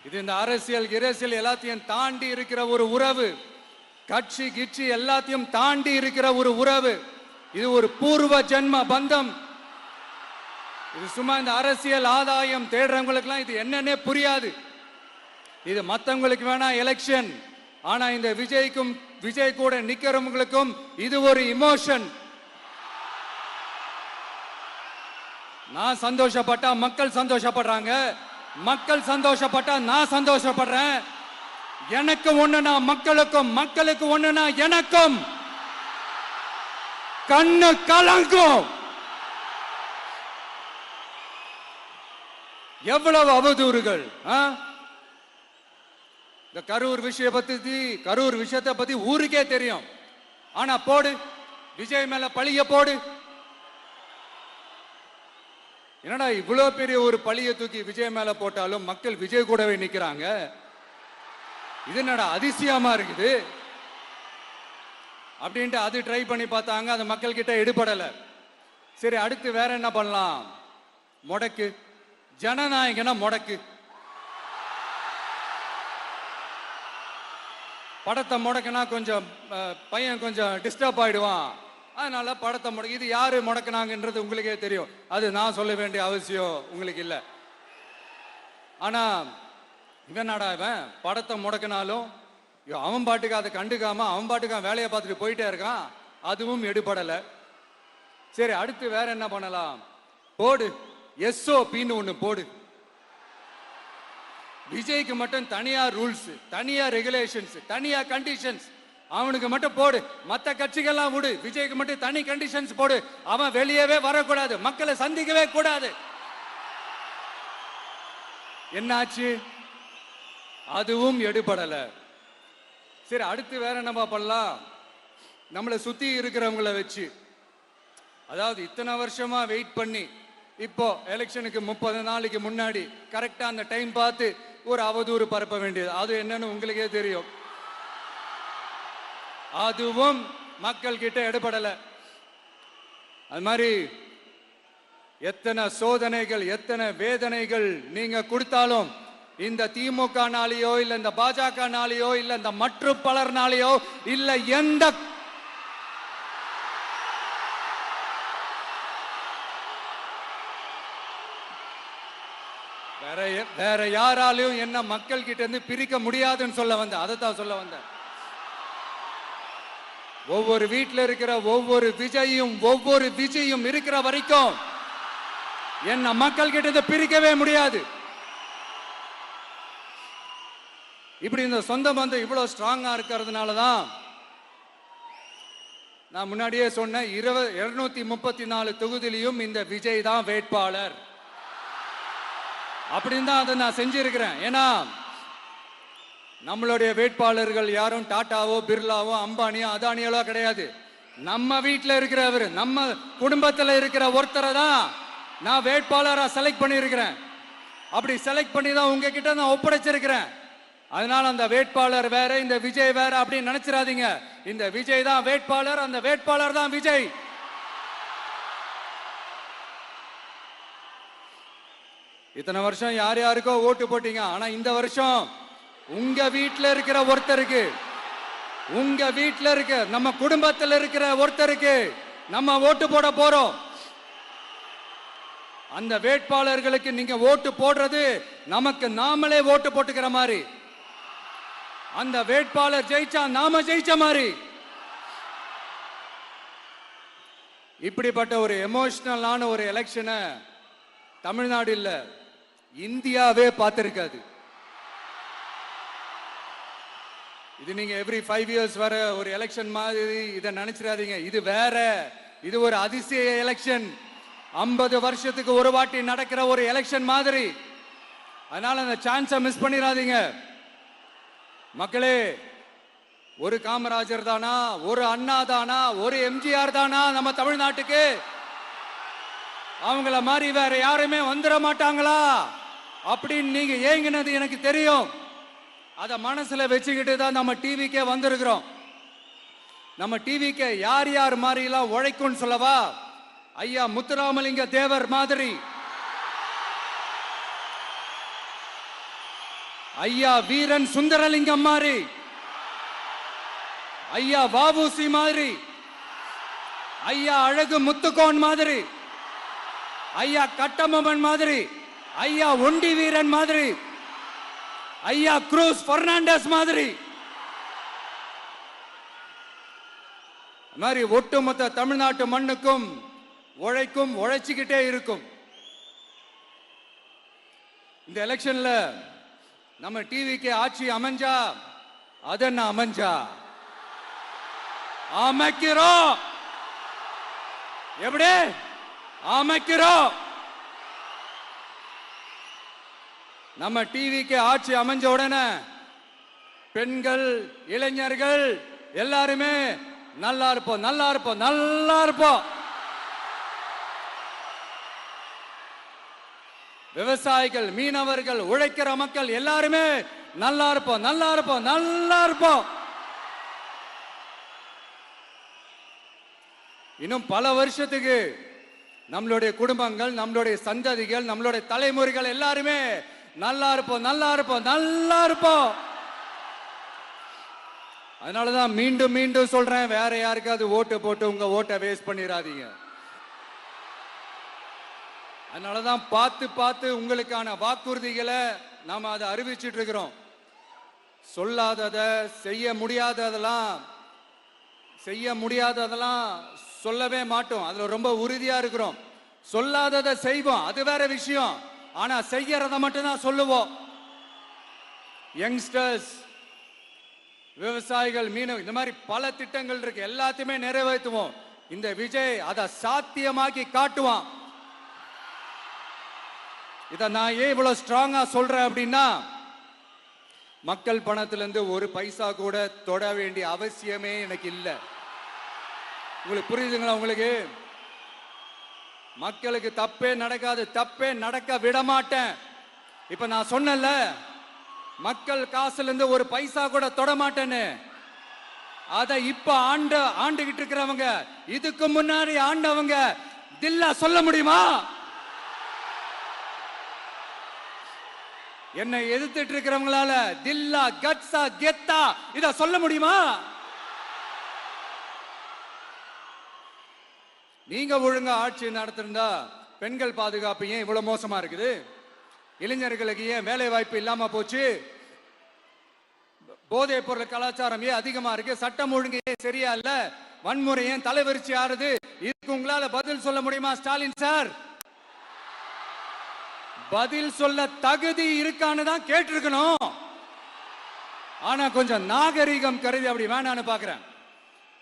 இது இந்த அரசியல் எல்லாத்தையும் தாண்டி இருக்கிற ஒரு உறவு. கட்சி கிட்சி எல்லாத்தையும் தாண்டி இருக்கிற ஒரு உறவு. இது ஒரு பூர்வ ஜென்ம பந்தம். இது சும்மா இந்த அரசியல் ஆதாயம் தேடுறவங்களுக்குலாம் இது என்னன்னே புரியாது. இது மற்றவங்களுக்கு வேணா எலெக்ஷன். ஆனா இந்த விஜய் கூட நிக்கிறவங்களுக்கும் இது ஒரு இமோஷன். நான் சந்தோஷப்பட்டா மக்கள் சந்தோஷப்படுறாங்க, மக்கள் சந்தோஷப்பட்டா நான் சந்தோஷப்படுறேன். எனக்கு ஒண்ணுனா மக்களுக்கும், மக்களுக்கு ஒண்ணுனா எனக்கும். கண்ணு கலங்கும். எவ்வளவு அவதூறுகள். இந்த கரூர் விஷயத்தை பத்தி ஊருக்கே தெரியும். ஆனா போடு, விஜய் மேல பழிய போடு. என்னடா இவ்வளவு பெரிய ஒரு பழிய தூக்கி விஜய் மேல போட்டாலும் மக்கள் விஜய் கூடவே நிக்கிறாங்க. இது என்னடா அதிசயமா இருக்குது அப்படின்ட்டு அது ட்ரை பண்ணி பார்த்தாங்க. அது மக்கள் கிட்ட எடுபடல. சரி, அடுத்து வேற என்ன பண்ணலாம்? முடக்கு. ஜனநாயகனா முடக்கு. படத்தை முடக்குனா கொஞ்சம் பையன் கொஞ்சம் டிஸ்டர்ப் ஆயிடுவான். அதனால படத்தை முடக்கு. இது யாரு முடக்குனாங்கன்றது உங்களுக்கே தெரியும். அது நான் சொல்ல வேண்டிய அவசியம் உங்களுக்கு இல்லை. ஆனா இவனாடா இவன் படத்தை முடக்கினாலும் அவன் பாட்டுக்கு அதை கண்டுக்காம அவன் பாட்டுக்கு வேலையை பார்த்துட்டு போயிட்டே இருக்கான். அதுவும் எடுபடல. சரி, அடுத்து வேற என்ன பண்ணலாம்? போடு, SOPன்னு ஒண்ணு போடு. விஜய்க்கு மட்டும் தனியா ரூல்ஸ், தனியா ரெகுலேஷன்ஸ், தனியா கண்டிஷன்ஸ். அவனுக்கு மட்டும் போடு. மற்ற கட்சிகள்லாம் விடு. விஜய்க்கு மட்டும் தனி கண்டிஷன்ஸ் போடு. அவன் வெளியவே வரக்கூடாது, மக்களை சந்திக்கவே கூடாது. என்னாச்சு? அதுவும் எடுபடல. சரி, அடுத்து வேற என்ன பண்ணலாம்? நம்மளை சுத்தி இருக்கிறவங்களை வச்சு, அதாவது இத்தனை வருஷமா வெயிட் பண்ணி இப்போ எலெக்ஷனுக்கு 30 நாளைக்கு முன்னாடி கரெக்டா அந்த டைம் பார்த்து ஒரு அவதூறு பரப்ப வேண்டியது. அது என்னன்னு உங்களுக்கே தெரியும். அதுவும் மக்கள் கிட்ட எடுபடல. அது மாதிரி எத்தனை சோதனைகள், எத்தனை வேதனைகள் நீங்க கொடுத்தாலும் இந்த திமுக நாளையோ இல்ல இந்த பாஜக நாளையோ இல்ல இந்த மற்ற பலர் நாளையோ இல்ல எந்த வேற யாராலையும் என்ன மக்கள் கிட்ட இருந்து பிரிக்க முடியாதுன்னு சொல்ல வந்தேன். அதைத்தான் சொல்ல வந்தேன். ஒவ்வொரு வீட்டில் இருக்கிற ஒவ்வொரு விஜயும் இருக்கிற வரைக்கும் என்ன மக்கள் கிட்ட இருந்து பிரிக்கவே முடியாது. இப்படி இந்த சொந்த பந்தம் இவ்வளவு ஸ்ட்ராங்கா இருக்கிறதுனாலதான் நான் முன்னாடியே சொன்ன 234 தொகுதியிலையும் இந்த விஜய் தான் வேட்பாளர் அப்படின்னு தான் அதை நான் செஞ்சிருக்கிறேன். ஏன்னா நம்மளுடைய வேட்பாளர்கள் யாரும் டாட்டாவோ பிர்லாவோ அம்பானியோ அதானியோ கிடையாது. நம்ம வீட்டில் இருக்கிறவர், நம்ம குடும்பத்தில் இருக்கிற ஒருத்தரை தான் நான் வேட்பாளராக செலக்ட் பண்ணியிருக்கிறேன். அப்படி செலக்ட் பண்ணி தான் உங்ககிட்ட நான் ஒப்படைச்சிருக்கிறேன். அதனால அந்த வேட்பாளர் வேற, இந்த விஜய் வேற அப்படின்னு நினைச்சிடாதீங்க. இந்த விஜய் தான் வேட்பாளர், அந்த வேட்பாளர் தான் விஜய். இத்தனை வருஷம் யார் யாருக்கோ ஓட்டு போட்டீங்க. ஆனா இந்த வருஷம் உங்க வீட்டில் இருக்கிற ஒருத்தருக்கு, உங்க வீட்டில் இருக்க நம்ம குடும்பத்தில் இருக்கிற ஒருத்தருக்கு நம்ம ஓட்டு போட போறோம். அந்த வேட்பாளர்களுக்கு நீங்க ஓட்டு போடுறது நமக்கு நாமளே ஓட்டு போட்டுக்கிற மாதிரி. அந்த வேட்பாளர் ஜெயிச்சா நாம ஜெயிச்ச மாதிரி. இப்படிப்பட்ட ஒரு எமோஷனலான ஒரு எலெக்ஷனை தமிழ்நாடு இல்ல, இந்தியாவே பார்த்திருக்காது. இது நீங்க எவ்ரி 5 years வர ஒரு எலெக்ஷன் மாதிரி இதை நினைச்சிடாதீங்க. இது வேற, இது ஒரு அதிசய எலெக்ஷன். 50 வருஷத்துக்கு ஒரு வாட்டி நடக்கிற ஒரு எலெக்ஷன் மாதிரி. அதனால அந்த சான்ஸை மிஸ் பண்ணிடாதீங்க. மக்களே, ஒரு காமராஜர் தானா, ஒரு அண்ணா தானா, ஒரு எம்ஜிஆர் தானா நம்ம தமிழ்நாட்டுக்கு? அவங்கள மாதிரி வேற யாருமே வந்துட மாட்டாங்களா அப்படின்னு நீங்க ஏங்கினது எனக்கு தெரியும். அத மனசுல வச்சுக்கிட்டு தான் நம்ம டிவிக்கே வந்திருக்கிறோம். நம்ம டிவிக்கு யார் யார் மாதிரி எல்லாம் உழைக்கும் சொல்லவா? ஐயா ஐயா வீரன் சுந்தரலிங்கம் மாதிரி, ஐயா வாபுசி மாதிரி, ஐயா அழகு முத்துக்கோன் மாதிரி, ஐயா கட்டபொம்மன் மாதிரி, ஐயா ஒண்டி வீரன் மாதிரி, ஐயா குரூஸ் பெர்னாண்டஸ் மாதிரி மாதிரி ஒட்டுமொத்த தமிழ்நாட்டு மண்ணுக்கும் உழைக்கும், உழைச்சிக்கிட்டே இருக்கும். இந்த எலெக்ஷன்ல நம்ம டிவிக்கு ஆட்சி அமைஞ்சா அதென்ன அமைஞ்சா அமைக்கிறோம். எப்படி அமைக்கிறோம்? நம்ம டிவிக்கு ஆட்சி அமைஞ்ச உடனே பெண்கள், இளைஞர்கள் எல்லாருமே நல்லா இருப்போம், நல்லா இருப்போம், நல்லா இருப்போம். விவசாயிகள், மீனவர்கள், உழைக்கிற மக்கள் எல்லாருமே நல்லா இருப்போம், நல்லா இருப்போம், நல்லா இருப்போம். இன்னும் பல வருஷத்துக்கு நம்மளுடைய குடும்பங்கள், நம்மளுடைய சந்ததிகள், நம்மளுடைய தலைமுறைகள் எல்லாருமே நல்லா இருப்போம், நல்லா இருப்போம், நல்லா இருப்போம். அதனாலதான் மீண்டும் மீண்டும் சொல்றேன், வேற யாருக்காவது ஓட்டு போட்டு உங்க ஓட்டை வேஸ்ட் பண்ணிடாதீங்க. அதனாலதான் பார்த்து பார்த்து உங்களுக்கான வாக்குறுதிகளை நாம அதை அறிவிச்சிட்டு இருக்கிறோம். சொல்லாதத, செய்ய முடியாததெல்லாம் சொல்லவே மாட்டோம். அதுல ரொம்ப உறுதியா இருக்கிறோம். சொல்லாததை செய்வோம், அது வேற விஷயம். ஆனா செய்யறத மட்டும் தான் சொல்லுவோம். யங்ஸ்டர்ஸ், விவசாயிகள், மீனவ, இந்த மாதிரி பல திட்டங்கள் இருக்கு, எல்லாத்தையுமே நிறைவேற்றுவோம். இந்த விஜய் அதை சாத்தியமாக்கி காட்டுவான். இதை நான் ஏன் இவ்வளவு ஸ்ட்ராங்கா சொல்றேன் அப்படின்னா, மக்கள் பணத்திலிருந்து ஒரு பைசா கூட தொட வேண்டிய அவசியமே எனக்கு இல்லை. உங்களுக்கு புரியுதுங்களா? உங்களுக்கு மக்களுக்கு தப்பே நடக்காது, தப்பே நடக்க விட மாட்டேன். இப்ப நான் சொன்னல, மக்கள் காசுல இருந்து ஒரு பைசா கூட தொட மாட்டேன்னு. அத இப்ப ஆண்டுகிட்டு இருக்கிறவங்க, இதுக்கு முன்னாடி ஆண்டவங்க தில்லா சொல்ல முடியுமா? என்னை எதிர்த்துட்டு இருக்கிறவங்களால தில்லா, கட்ஸா, கெத்தா இத சொல்ல முடியுமா? நீங்க ஒழுங்கா ஆட்சி நடத்திருந்தா பெண்கள் பாதுகாப்பு ஏன் இவ்வளவு மோசமா இருக்குது? இளைஞர்களுக்கு ஏன் வேலை வாய்ப்பு இல்லாம போச்சு? போதைப் பொருள் கலாச்சாரம் ஏன் அதிகமா இருக்கு? சட்டம் ஒழுங்கு ஏன் சரியா இல்ல? வன்முறை ஏன் தலைவரிச்சு ஆறுது? இதுக்கு உங்களால பதில் சொல்ல முடியுமா ஸ்டாலின் சார்? பதில் சொல்ல தகுதி இருக்கான்னு தான் கேட்டிருக்கணும். ஆனா கொஞ்சம் நாகரிகம் கருதி அப்படி வேணான்னு பாக்குறேன்.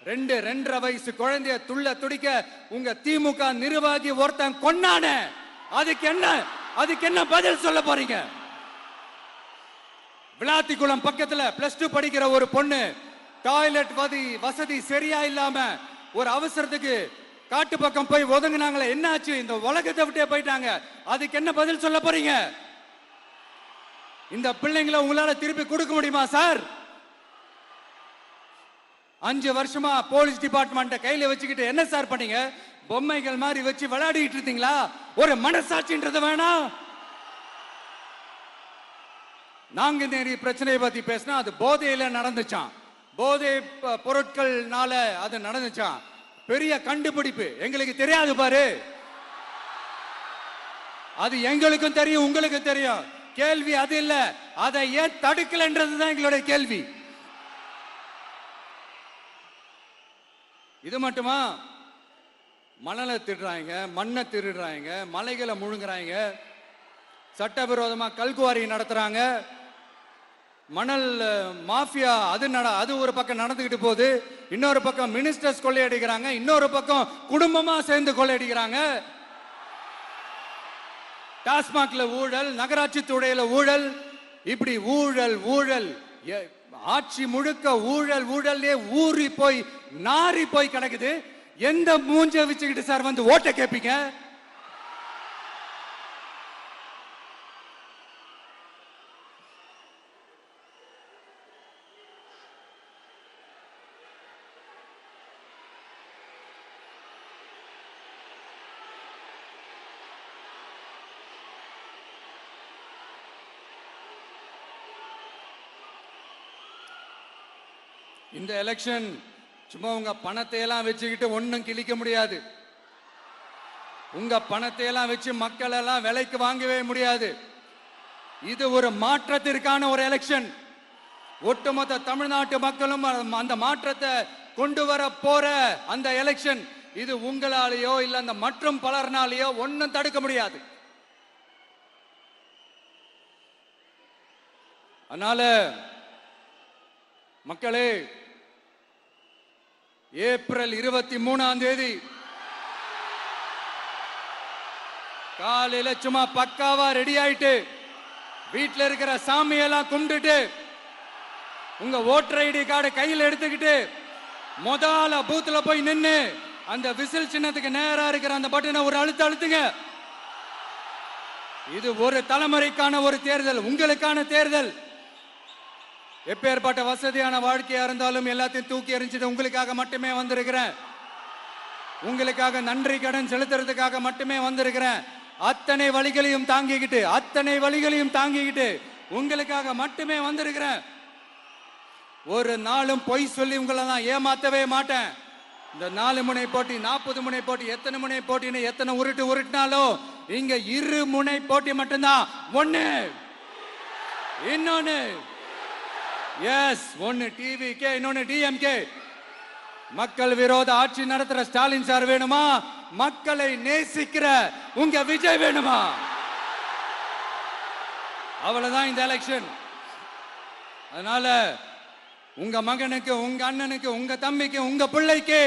2-2.5 வயசு குழந்தைய துள்ள துடிக்க உங்க திமுக நிர்வாகி ஒருத்தன் கொன்னானே, அதுக்கு என்ன பதில் சொல்ல போறீங்க? விளாத்திக்குளம் பக்கத்துல +2 படிக்கிற ஒரு பொண்ணு டாய்லெட் வசதி சரியா இல்லாம ஒரு அவசரத்துக்கு காட்டு பக்கம் போய் ஒதுங்கினாங்களே, என்னாச்சு? இந்த உலகத்தை விட்டே போயிட்டாங்க. அதுக்கு என்ன பதில் சொல்ல போறீங்க? இந்த பிள்ளைங்களை உங்களால திருப்பி கொடுக்க முடியுமா சார்? 5 வருஷமா போலீஸ் டிபார்ட்மெண்ட் கையில வச்சுக்கிட்டு என்ன சார் பண்ணீங்க? பொம்மைகள் மாதிரி வச்சு விளையாடிட்டு இருந்தீங்களா? ஒரு மனசாட்சின்றது வேணாம். நாங்குநேரி பிரச்சனையை பத்தி பேசினா அது போதையில நடந்துச்சான், போதை பொருட்கள்னால அது நடந்துச்சான். பெரிய கண்டுபிடிப்பு, எங்களுக்கு தெரியாது பாரு. அது எங்களுக்கும் தெரியும், உங்களுக்கும் தெரியும். கேள்வி அது இல்ல, அதை ஏன் தடுக்கலன்றதுதான் எங்களுடைய கேள்வி. இது மட்டுமா? மணலை திருடுறாங்க, மண்ணை திருடுறாங்க, மலைகளை முழுங்குறாங்க, சட்டவிரோதமா கல்குவாரி நடத்துறாங்க, மணல் மாஃபியா அது ஒரு பக்கம் நடந்துகிட்டு போகுது. இன்னொரு பக்கம் மினிஸ்டர்ஸ் கொள்ளையடிக்கிறாங்க, இன்னொரு பக்கம் குடும்பமா சேர்ந்து கொள்ளையடிக்கிறாங்க. டாஸ்மாக்ல ஊழல், நகராட்சி துறையில ஊழல், இப்படி ஊழல் ஊழல், ஆட்சி முழுக்க ஊழல் ஊழல்லே ஊறி போய் நாரி போய் கிடக்குது. எந்த மூஞ்ச வச்சுக்கிட்டு சார் வந்து ஓட்ட கேட்பீங்க? இந்த எலெக்ஷன் சும்மா உங்க பணத்தை எல்லாம் வச்சுக்கிட்டு ஒன்னும் கிழிக்க முடியாது. உங்க பணத்தை எல்லாம் வச்சு மக்கள் எல்லாம் விலைக்கு வாங்கவே முடியாது. இது ஒரு மாற்றத்திற்கான ஒரு எலெக்ஷன். ஒட்டுமொத்த தமிழ்நாட்டு மக்களும் அந்த மாற்றத்தை கொண்டு வர போற அந்த எலெக்ஷன். இது உங்களாலேயோ இல்ல அந்த மற்றும் பலர்னாலேயோ ஒன்னும் தடுக்க முடியாது. அதனால மக்களே, ஏப்ரல் 23ஆம் தேதி காலையில சும்மா பக்காவா ரெடி ஆயிட்டு வீட்டுல இருக்கிற சாமியெல்லாம் கும்பிட்டுட்டு உங்க ஓட்டர் ஐடி கார்டு கையில் எடுத்துக்கிட்டு முதல்ல பூத்துல போய் நின்னு அந்த விசில் சின்னத்துக்கு நேரா இருக்கிற அந்த பட்டனை ஒரு அழுத்துங்க. இது ஒரு தலைமுறைக்கான ஒரு தேர்தல், உங்களுக்கான தேர்தல். எப்பேற்பட்ட வசதியான வாழ்க்கையா இருந்தாலும் எல்லாத்தையும் தூக்கி எறிஞ்சிட்டு உங்களுக்காக மட்டுமே வந்திருக்கிறேன். உங்களுக்காக நன்றி கடன் செலுத்துறதுக்காக மட்டுமே வந்திருக்கிறேன். அத்தனை வழிகளையும் தாங்கிக்கிட்டு உங்களுக்காக மட்டுமே வந்திருக்கிறேன். ஒரு நாளும் பொய் சொல்லி உங்களை நான் ஏமாத்தவே மாட்டேன். இந்த 4 முனை போட்டி, 40 முனை போட்டி, எத்தனை முனை போட்டின்னு எத்தனை உருட்டினாலும் இங்க 2 முனை போட்டி மட்டும்தான். ஒண்ணு, இன்னொன்னு எஸ், ஒன்னு டிவிகே, இன்னொன்னு டிஎம்கே. மக்கள் விரோத ஆட்சி நடத்துற ஸ்டாலின் சார் வேணுமா? மக்களை நேசிக்கிற உங்க விஜய் வேணுமா? அவ்வளவுதான் இந்த எலெக்ஷன். அதனால உங்க மகனுக்கு, உங்க அண்ணனுக்கு, உங்க தம்பிக்கு, உங்க பிள்ளைக்கு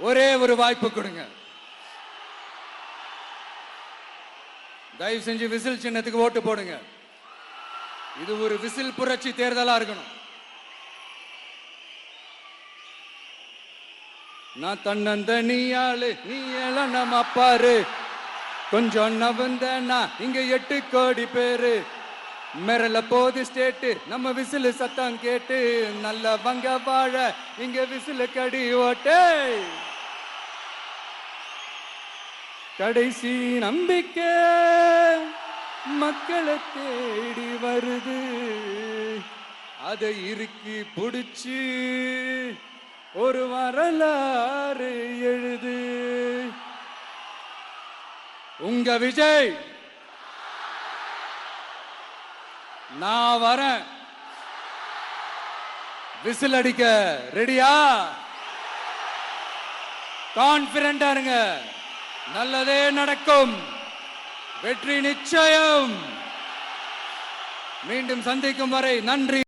ஒரே ஒரு வாய்ப்பு கொடுங்க. தயவு செஞ்சு விசில் சின்னத்துக்கு ஓட்டு போடுங்க. இது ஒரு விசில் புரட்சி தேர்தலா இருக்கணும். நான் தன்னந்தனியாளு, நீ எல்லாம் நம்ம அப்பாரு, கொஞ்சம் நவந்தனா இங்க 8 கோடி பேரு, மிரல போது ஸ்டேட்டு நம்ம விசில் சத்தம் கேட்டு, நல்லவங்க வாழ இங்க விசில் கடி ஓட்டே, கடைசி நம்பிக்கை மக்களை தேடி வருது, அதை இறுக்கி புடிச்சு ஒரு வரலாறு எழுது. உங்க விஜய், நான் வரேன். விசில் அடிக்க ரெடியா? கான்பிடண்டா இருங்க. நல்லதே நடக்கும். வெற்றி நிச்சயம். மீண்டும் சந்திக்கும் வரை நன்றி.